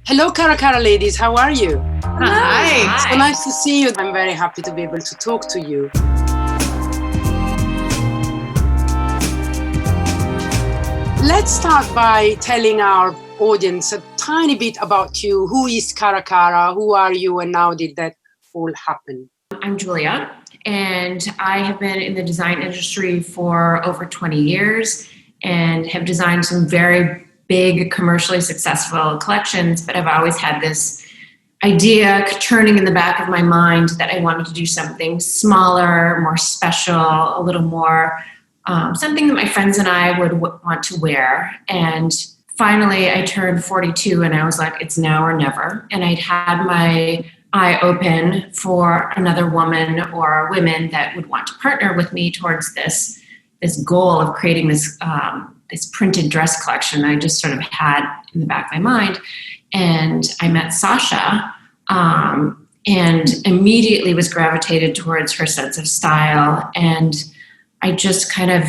Hello, Cara Cara ladies. How are you? Hi. So nice to see you. I'm very happy to be able to talk to you. Let's start by telling our audience a tiny bit about you. Who is Cara Cara? Who are you? And how did that all happen? I'm Julia, and I have been in the design industry for over 20 years and have designed some very big, commercially successful collections, but I've always had this idea churning in the back of my mind that I wanted to do something smaller, more special, a little more, something that my friends and I would want to wear. And finally, I turned 42 and I was like, it's now or never. And I'd had my eye open for another woman or women that would want to partner with me towards this goal of creating this printed dress collection I just sort of had in the back of my mind. And I met Sasha and immediately was gravitated towards her sense of style. And I just kind of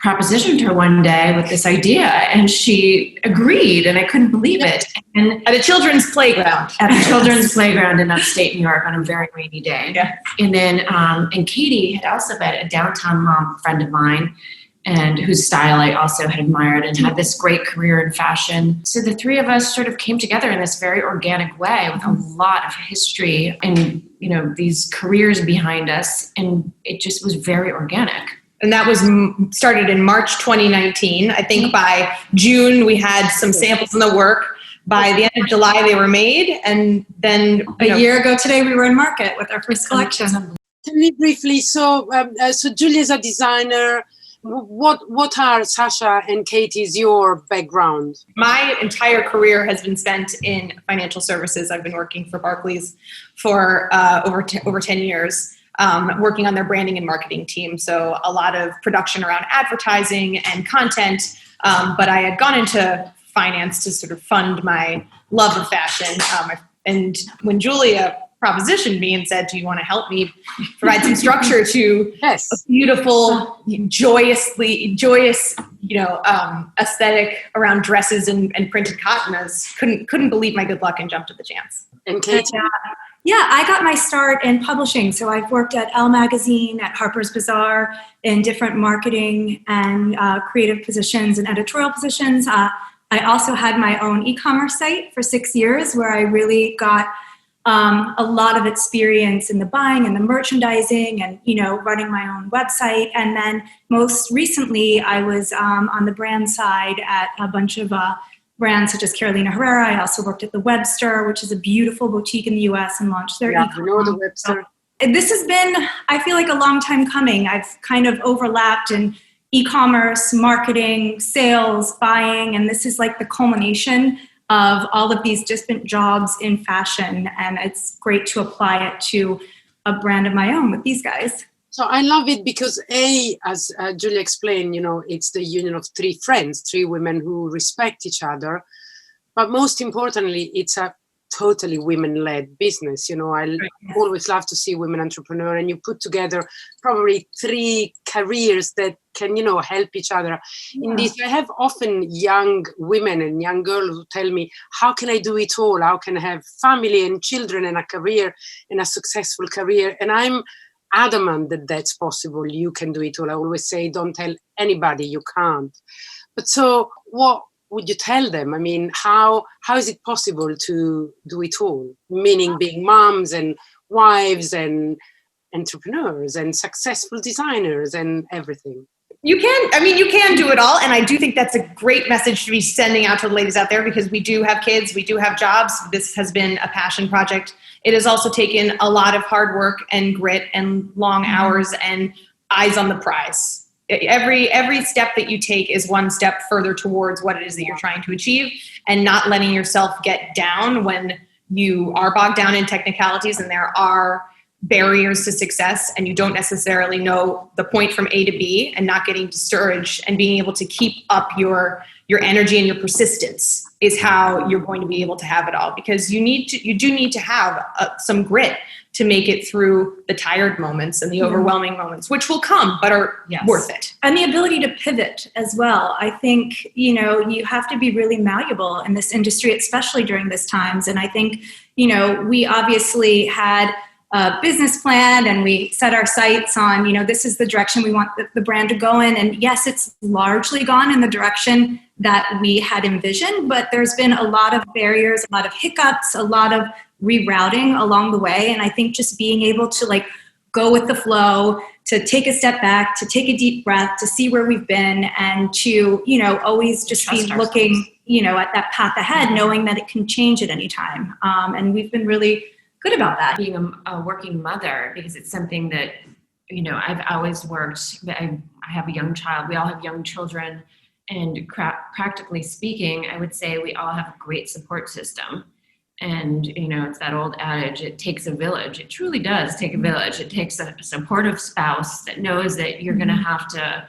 propositioned her one day with this idea, and she agreed, and I couldn't believe it. And at a children's playground. At the children's playground in upstate New York on a very rainy day. Yeah. And then, and Katie had also been a downtown mom friend of mine, and whose style I also had admired and had this great career in fashion. So the three of us sort of came together in this very organic way with a lot of history and, you know, these careers behind us. And it just was very organic. And that was started in March 2019. I think by June, we had some samples in the work. By the end of July, they were made. And then a year ago today, we were in market with our first collection. Tell me briefly, so Julia's a designer. What are Sasha and Katie's, your background? My entire career has been spent in financial services. I've been working for Barclays for over 10 years, working on their branding and marketing team. So a lot of production around advertising and content. But I had gone into finance to sort of fund my love of fashion. And when Julia propositioned me and said, do you want to help me provide some structure to a beautiful, joyous, aesthetic around dresses and printed cotton, I couldn't believe my good luck and jumped at the chance. And Katie? Yeah, I got my start in publishing. So I've worked at Elle Magazine, at Harper's Bazaar, in different marketing and creative positions and editorial positions. I also had my own e-commerce site for 6 years where I really got a lot of experience in the buying and the merchandising and, you know, running my own website. And then most recently, I was on the brand side at a bunch of brands such as Carolina Herrera. I also worked at the Webster, which is a beautiful boutique in the U.S. and launched their e-commerce. I know the Webster. This has been, I feel like, a long time coming. I've kind of overlapped in e-commerce, marketing, sales, buying, and this is like the culmination of all of these different jobs in fashion, and it's great to apply it to a brand of my own with these guys. So I love it because as Julia explained, you know, it's the union of three friends, three women who respect each other, but most importantly, it's a totally women-led business. You know, I always love to see women entrepreneurs, and you put together probably three careers that can, you know, help each other. Yeah. In this, I have often young women and young girls who tell me, how can I do it all? How can I have family and children and a career and a successful career? And I'm adamant that that's possible. You can do it all. I always say, don't tell anybody you can't. But so what would you tell them? I mean, how is it possible to do it all? Meaning being moms and wives and entrepreneurs and successful designers and everything. You can do it all. And I do think that's a great message to be sending out to the ladies out there, because we do have kids, we do have jobs. This has been a passion project. It has also taken a lot of hard work and grit and long hours and eyes on the prize. Every step that you take is one step further towards what it is that you're trying to achieve, and not letting yourself get down when you are bogged down in technicalities and there are barriers to success and you don't necessarily know the point from A to B, and not getting discouraged and being able to keep up your your energy and your persistence is how you're going to be able to have it all, because you do need to have some grit to make it through the tired moments and the overwhelming moments, which will come, but are worth it. And the ability to pivot as well. I think, you have to be really malleable in this industry, especially during these times. And I think, we obviously had a business plan and we set our sights on, this is the direction we want the brand to go in. And yes, it's largely gone in the direction that we had envisioned, but there's been a lot of barriers, a lot of hiccups, a lot of rerouting along the way. And I think just being able to go with the flow, to take a step back, to take a deep breath, to see where we've been, and to, always just be looking, at that path ahead, knowing that it can change at any time. And we've been really good about that. Being a working mother, because it's something that, I've always worked. I have a young child. We all have young children. And practically speaking, I would say we all have a great support system. And, it's that old adage, it takes a village. It truly does take a village. It takes a supportive spouse that knows that you're going to have to,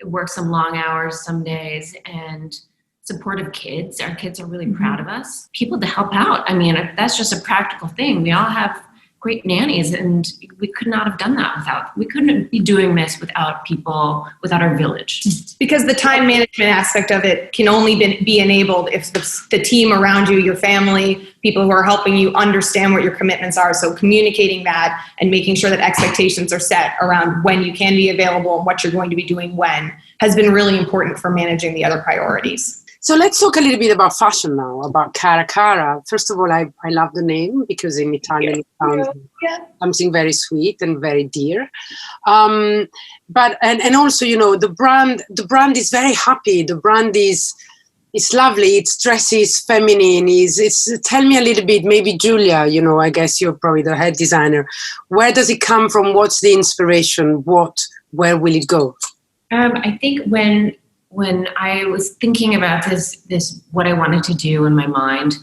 work some long hours some days, and supportive kids. Our kids are really proud of us. People to help out. I mean, that's just a practical thing. We all have great nannies, and we could not have done that we couldn't be doing this without people, without our village. Because the time management aspect of it can only be enabled if the team around you, your family, people who are helping you understand what your commitments are. So communicating that and making sure that expectations are set around when you can be available and what you're going to be doing when has been really important for managing the other priorities. So let's talk a little bit about fashion now, about Cara Cara. First of all, I love the name because in Italian it sounds something very sweet and very dear. But also, the brand is very happy. The brand is lovely. Its dress is feminine. Tell me a little bit, maybe Julia, I guess you're probably the head designer. Where does it come from? What's the inspiration? Where will it go? I think when I was thinking about this, what I wanted to do in my mind,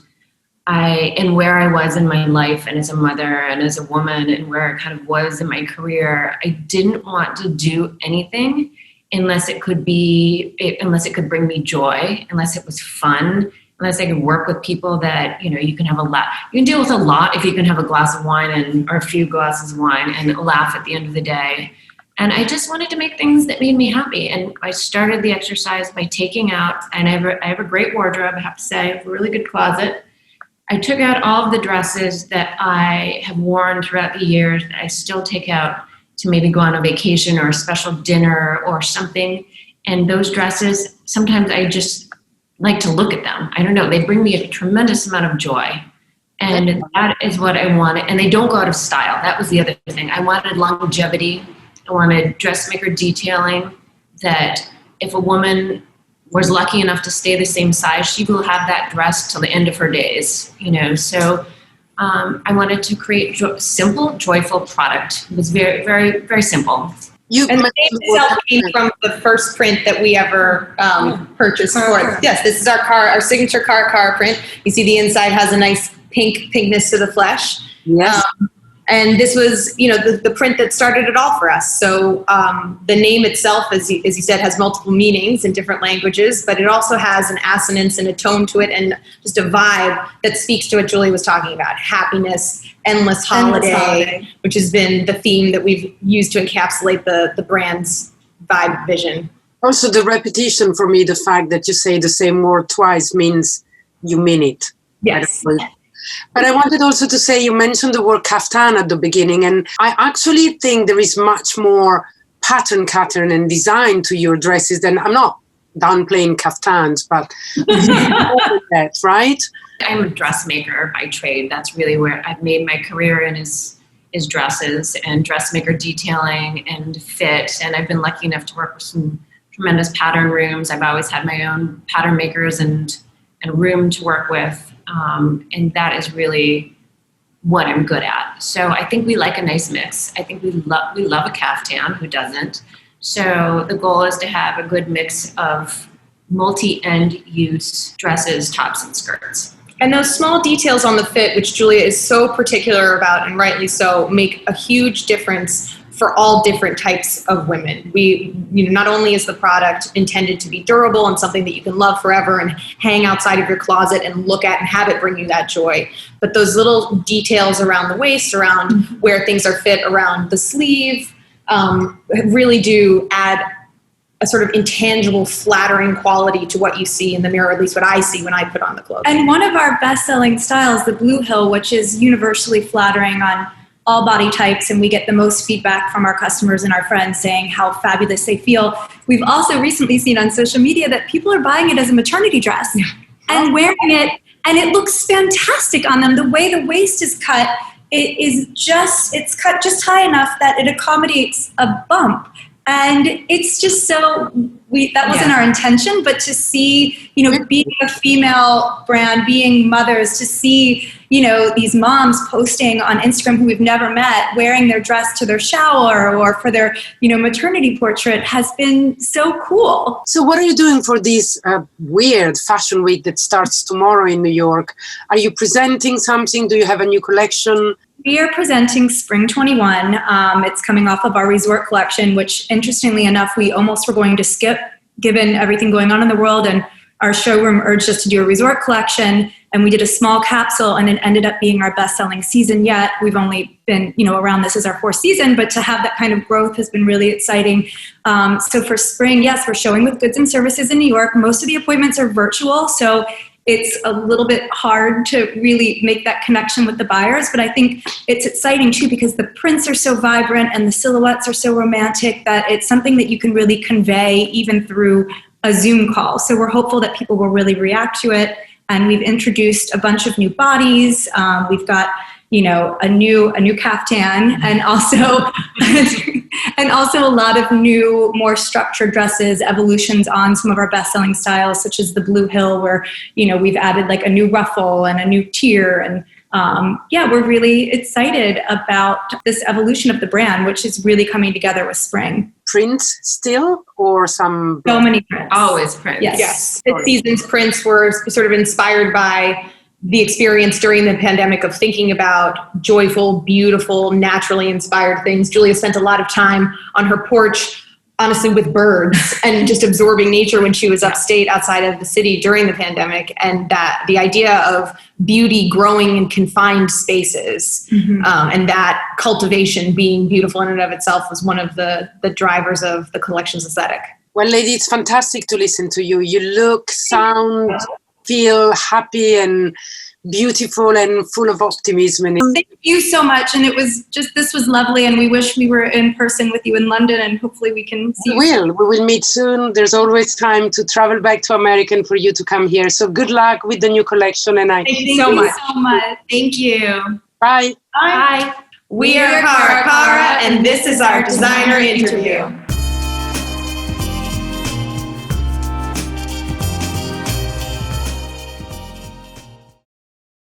and where I was in my life and as a mother and as a woman and where I kind of was in my career, I didn't want to do anything unless it could bring me joy, unless it was fun, unless I could work with people that, you can have you can deal with a lot if you can have a glass of wine or a few glasses of wine and laugh at the end of the day. And I just wanted to make things that made me happy. And I started the exercise by taking out, and I have a great wardrobe, I have to say, I have a really good closet. I took out all of the dresses that I have worn throughout the years that I still take out to maybe go on a vacation or a special dinner or something. And those dresses, sometimes I just like to look at them. I don't know, they bring me a tremendous amount of joy. And that is what I wanted. And they don't go out of style. That was the other thing. I wanted longevity. I wanted dressmaker detailing, that if a woman was lucky enough to stay the same size, she will have that dress till the end of her days, So I wanted to create simple, joyful product. It was very, very, very simple. And the name itself came from the first print that we ever purchased for it. Yes, this is our signature Cara Cara print. You see the inside has a nice pinkness to the flesh. Yes. And this was, the print that started it all for us. So the name itself, as you said, has multiple meanings in different languages, but it also has an assonance and a tone to it and just a vibe that speaks to what Julie was talking about, happiness, endless holiday, which has been the theme that we've used to encapsulate the brand's vibe vision. Also the repetition, for me, the fact that you say the same word twice means you mean it. Yes. But I wanted also to say, you mentioned the word kaftan at the beginning, and I actually think there is much more pattern and design to your dresses than, I'm not downplaying kaftans, but that, right? I'm a dressmaker by trade. That's really where I've made my career in is dresses and dressmaker detailing and fit. And I've been lucky enough to work with some tremendous pattern rooms. I've always had my own pattern makers and room to work with. And that is really what I'm good at. So I think we like a nice mix. I think we love a caftan, who doesn't? So the goal is to have a good mix of multi-end use dresses, tops, and skirts. And those small details on the fit, which Julia is so particular about, and rightly so, make a huge difference for all different types of women. Not only is the product intended to be durable and something that you can love forever and hang outside of your closet and look at and have it bring you that joy, but those little details around the waist, around where things are fit around the sleeve, really do add a sort of intangible, flattering quality to what you see in the mirror, at least what I see when I put on the clothes. And one of our best-selling styles, the Blue Hill, which is universally flattering on all body types, and we get the most feedback from our customers and our friends saying how fabulous they feel. We've also recently seen on social media that people are buying it as a maternity dress and wearing it, and it looks fantastic on them. The way the waist is cut, it's cut just high enough that it accommodates a bump. And it's just so, that wasn't our intention, but to see, being a female brand, being mothers, to see, these moms posting on Instagram who we've never met, wearing their dress to their shower or for their, maternity portrait has been so cool. So what are you doing for this weird fashion week that starts tomorrow in New York? Are you presenting something? Do you have a new collection? We are presenting Spring 21. It's coming off of our resort collection, which interestingly enough, we almost were going to skip given everything going on in the world, and our showroom urged us to do a resort collection, and we did a small capsule, and it ended up being our best-selling season yet. We've only been, around this is our 4th season, but to have that kind of growth has been really exciting. So for spring, yes, we're showing with goods and services in New York. Most of the appointments are virtual, so it's a little bit hard to really make that connection with the buyers, but I think it's exciting too because the prints are so vibrant and the silhouettes are so romantic that it's something that you can really convey even through a Zoom call. So we're hopeful that people will really react to it, and we've introduced a bunch of new bodies. We've got a new caftan, and also a lot of new, more structured dresses, evolutions on some of our best-selling styles, such as the Blue Hill, where we've added like a new ruffle and a new tier, and we're really excited about this evolution of the brand, which is really coming together with spring. Prints still, or some? So many prints. Always prints. Yes. This season's prints were sort of inspired by the experience during the pandemic of thinking about joyful, beautiful, naturally inspired things. Julia spent a lot of time on her porch, honestly, with birds and just absorbing nature when she was upstate outside of the city during the pandemic. And that the idea of beauty growing in confined spaces, and that cultivation being beautiful in and of itself was one of the drivers of the collection's aesthetic. Well, lady, it's fantastic to listen to you. You look, sound, feel happy and beautiful and full of optimism. Thank you so much. And this was lovely. And we wish we were in person with you in London, and hopefully we can see you. We will meet soon. There's always time to travel back to America and for you to come here. So good luck with the new collection. And Thank you so much. Thank you. Bye. Bye. We are Cara Cara, and this is our designer interview.